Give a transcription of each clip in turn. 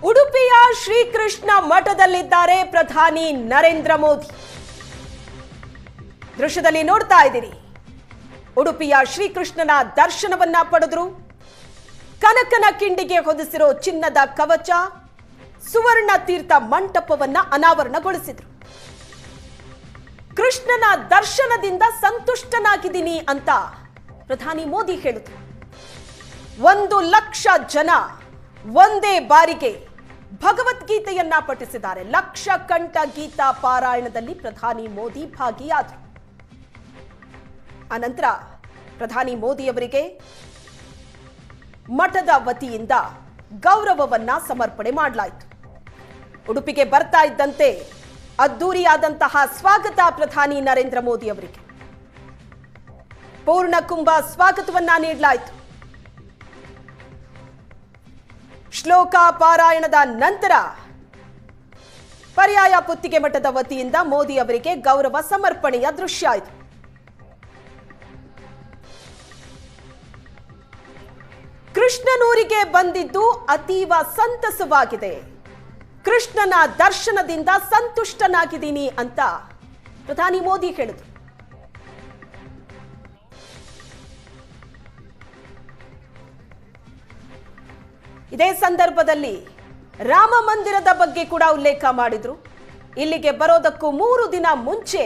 ಉಡುಪಿಯ ಶ್ರೀಕೃಷ್ಣ ಮಠದಲ್ಲಿದ್ದಾರೆ ಪ್ರಧಾನಿ ನರೇಂದ್ರ ಮೋದಿ. ದೃಶ್ಯದಲ್ಲಿ ನೋಡ್ತಾ ಇದ್ದೀರಿ. ಉಡುಪಿಯ ಶ್ರೀಕೃಷ್ಣನ ದರ್ಶನವನ್ನ ಪಡೆದರು. ಕನಕನ ಕಿಂಡಿಗೆ ಹೊದಿಸಿರೋ ಚಿನ್ನದ ಕವಚ, ಸುವರ್ಣ ತೀರ್ಥ ಮಂಟಪವನ್ನ ಅನಾವರಣಗೊಳಿಸಿದರು. ಕೃಷ್ಣನ ದರ್ಶನದಿಂದ ಸಂತುಷ್ಟನಾಗಿದ್ದೀನಿ ಅಂತ ಪ್ರಧಾನಿ ಮೋದಿ ಹೇಳಿದರು. 1 ಲಕ್ಷ ಜನ ಒಂದೇ ಬಾರಿಗೆ ಭಗವದ್ಗೀತೆಯನ್ನ ಪಠಿಸಿದ್ದಾರೆ. ಲಕ್ಷ ಕಂಠ ಗೀತಾ ಪಾರಾಯಣದಲ್ಲಿ ಪ್ರಧಾನಿ ಮೋದಿ ಭಾಗಿಯಾದರು. ಅನಂತರ ಪ್ರಧಾನಿ ಮೋದಿಯವರಿಗೆ ಮಠದ ವತಿಯಿಂದ ಗೌರವವನ್ನ ಸಮರ್ಪಣೆ ಮಾಡಲಾಯಿತು. ಉಡುಪಿಗೆ ಬರ್ತಾ ಇದ್ದಂತೆ ಅದ್ದೂರಿಯಾದಂತಹ ಸ್ವಾಗತ ಪ್ರಧಾನಿ ನರೇಂದ್ರ ಮೋದಿ ಅವರಿಗೆ. ಪೂರ್ಣ ಕುಂಭ ಸ್ವಾಗತವನ್ನ ನೀಡಲಾಯಿತು. ಶ್ಲೋಕ ಪಾರಾಯಣದ ನಂತರ ಪರ್ಯಾಯ ಪುತ್ತಿಗೆ ಮಠದ ವತಿಯಿಂದ ಮೋದಿ ಅವರಿಗೆ ಗೌರವ ಸಮರ್ಪಣೆಯ ದೃಶ್ಯ ಆಯಿತು. ಕೃಷ್ಣನೂರಿಗೆ ಬಂದಿದ್ದು ಅತೀವ ಸಂತಸವಾಗಿದೆ. ಕೃಷ್ಣನ ದರ್ಶನದಿಂದ ಸಂತುಷ್ಟನಾಗಿದ್ದೀನಿ ಅಂತ ಪ್ರಧಾನಿ ಮೋದಿ ಹೇಳಿದರು. ಇದೇ ಸಂದರ್ಭದಲ್ಲಿ ರಾಮ ಮಂದಿರದ ಬಗ್ಗೆ ಕೂಡ ಉಲ್ಲೇಖ ಮಾಡಿದ್ರು. ಇಲ್ಲಿಗೆ ಬರೋದಕ್ಕೂ 3 ದಿನ ಮುಂಚೆ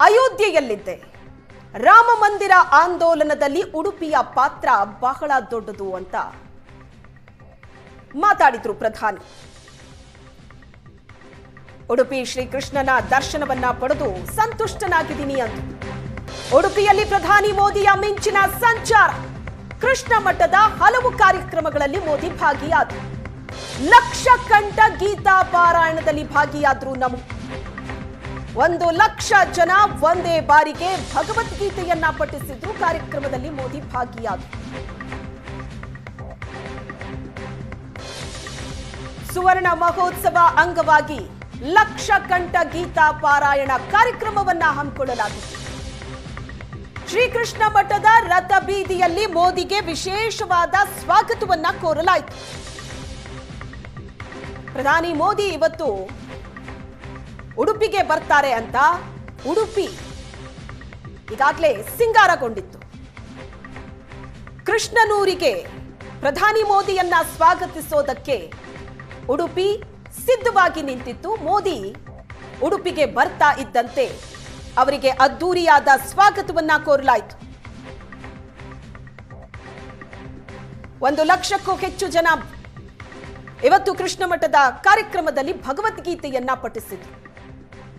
ಅಯೋಧ್ಯೆಯಲ್ಲಿದ್ದೆ. ರಾಮ ಮಂದಿರ ಆಂದೋಲನದಲ್ಲಿ ಉಡುಪಿಯ ಪಾತ್ರ ಬಹಳ ದೊಡ್ಡದು ಅಂತ ಮಾತಾಡಿದ್ರು ಪ್ರಧಾನಿ. ಉಡುಪಿ ಶ್ರೀಕೃಷ್ಣನ ದರ್ಶನವನ್ನ ಪಡೆದು ಸಂತುಷ್ಟನಾಗಿದ್ದೀನಿ ಅಂತ. ಉಡುಪಿಯಲ್ಲಿ ಪ್ರಧಾನಿ ಮೋದಿಯ ಮಿಂಚಿನ ಸಂಚಾರ. ಕೃಷ್ಣ ಮಠದ ಹಲವು ಕಾರ್ಯಕ್ರಮಗಳಲ್ಲಿ ಮೋದಿ ಭಾಗಿಯಾದರು. ಲಕ್ಷ ಕಂಠ ಗೀತಾ ಪಾರಾಯಣದಲ್ಲಿ ಭಾಗಿಯಾದ್ರು. 1 ಲಕ್ಷ ಜನ ಒಂದೇ ಬಾರಿಗೆ ಭಗವದ್ಗೀತೆಯನ್ನ ಪಠಿಸಿದ್ರು. ಕಾರ್ಯಕ್ರಮದಲ್ಲಿ ಮೋದಿ ಭಾಗಿಯಾದರು. ಸುವರ್ಣ ಮಹೋತ್ಸವ ಅಂಗವಾಗಿ ಲಕ್ಷ ಕಂಠ ಗೀತಾ ಪಾರಾಯಣ ಕಾರ್ಯಕ್ರಮವನ್ನ ಹಮ್ಮಿಕೊಳ್ಳಲಾಗಿತ್ತು. ಶ್ರೀಕೃಷ್ಣ ಮಠದ ರಥ ಬೀದಿಯಲ್ಲಿ ಮೋದಿಗೆ ವಿಶೇಷವಾದ ಸ್ವಾಗತವನ್ನ ಕೋರಲಾಯಿತು. ಪ್ರಧಾನಿ ಮೋದಿ ಇವತ್ತು ಉಡುಪಿಗೆ ಬರ್ತಾರೆ ಅಂತ ಉಡುಪಿ ಈಗಾಗಲೇ ಸಿಂಗಾರಗೊಂಡಿತ್ತು. ಕೃಷ್ಣನೂರಿಗೆ ಪ್ರಧಾನಿ ಮೋದಿಯನ್ನ ಸ್ವಾಗತಿಸೋದಕ್ಕೆ ಉಡುಪಿ ಸಿದ್ಧವಾಗಿ ನಿಂತಿತ್ತು. ಮೋದಿ ಉಡುಪಿಗೆ ಬರ್ತಾ ಇದ್ದಂತೆ ಅವರಿಗೆ ಅದ್ದೂರಿಯಾದ ಸ್ವಾಗತವನ್ನ ಕೋರಲಾಯಿತು. 1 ಲಕ್ಷಕ್ಕೂ ಹೆಚ್ಚು ಜನ ಇವತ್ತು ಕೃಷ್ಣ ಮಠದ ಕಾರ್ಯಕ್ರಮದಲ್ಲಿ ಭಗವದ್ಗೀತೆಯನ್ನ ಪಠಿಸಿದ್ರು.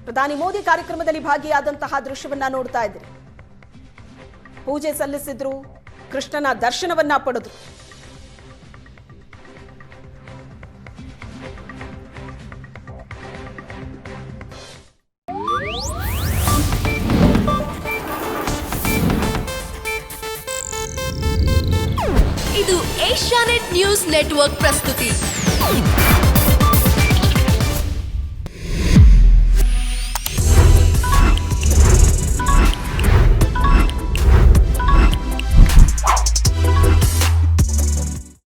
ಪ್ರಧಾನಿ ಮೋದಿ ಕಾರ್ಯಕ್ರಮದಲ್ಲಿ ಭಾಗಿಯಾದಂತಹ ದೃಶ್ಯವನ್ನ ನೋಡ್ತಾ ಇದ್ರಿ. ಪೂಜೆ ಸಲ್ಲಿಸಿದ್ರು, ಕೃಷ್ಣನ ದರ್ಶನವನ್ನ ಪಡೆದ್ರು. ಇದು ಏಷ್ಯಾನೆಟ್ ನ್ಯೂಸ್ ನೆಟ್ವರ್ಕ್ ಪ್ರಸ್ತುತಿ.